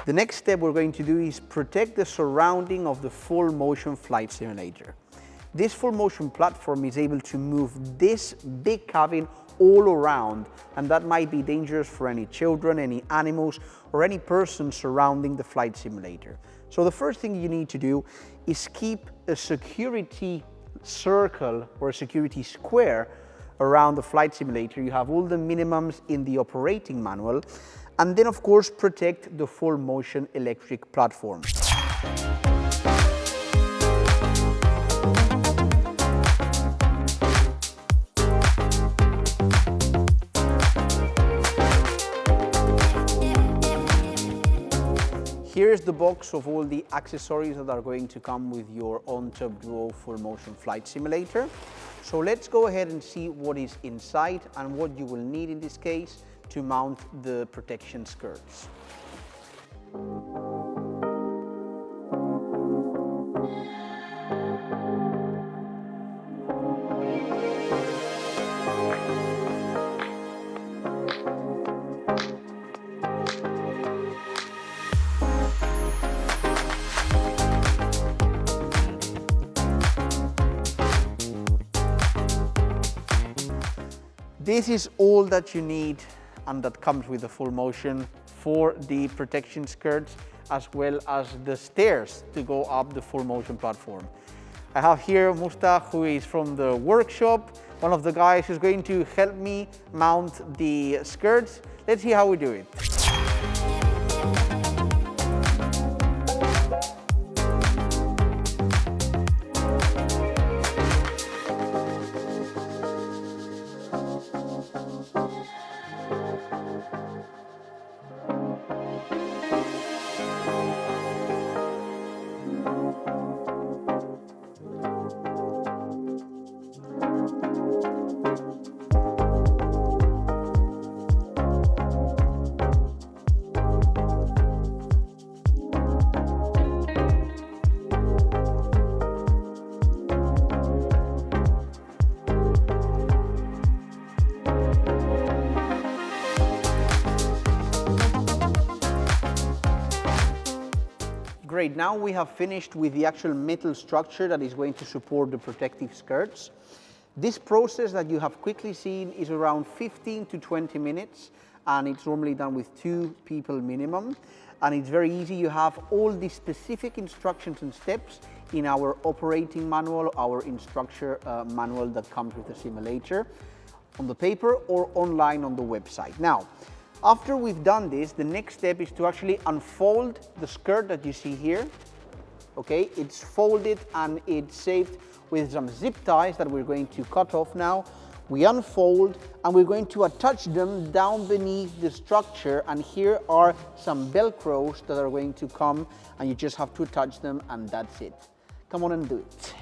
The next step we're going to do is protect the surrounding of the full motion flight simulator. This full motion platform is able to move this big cabin all around, and that might be dangerous for any children, any animals, or any person surrounding the flight simulator. So the first thing you need to do is keep a security circle or a security square around the flight simulator. You have all the minimums in the operating manual, and then of course protect the full motion electric platform. Here is the box of all the accessories that are going to come with your Ontop Duo full motion flight simulator. So let's go ahead and see what is inside and what you will need in this case to mount the protection skirts. This is all that you need and that comes with the full motion for the protection skirts as well as the stairs to go up the full motion platform. I have here Musta, who is from the workshop, one of the guys who's going to help me mount the skirts. Let's see how we do it. Great, now we have finished with the actual metal structure that is going to support the protective skirts. This process that you have quickly seen is around 15 to 20 minutes, and it's normally done with 2 people minimum. And it's very easy. You have all the specific instructions and steps in our operating manual, our instruction manual that comes with the simulator, on the paper or online on the website. Now, after we've done this, the next step is to actually unfold the skirt that you see here. Okay, it's folded and it's saved with some zip ties that we're going to cut off now. We unfold and we're going to attach them down beneath the structure, and here are some Velcros that are going to come, and you just have to attach them and that's it. Come on and do it.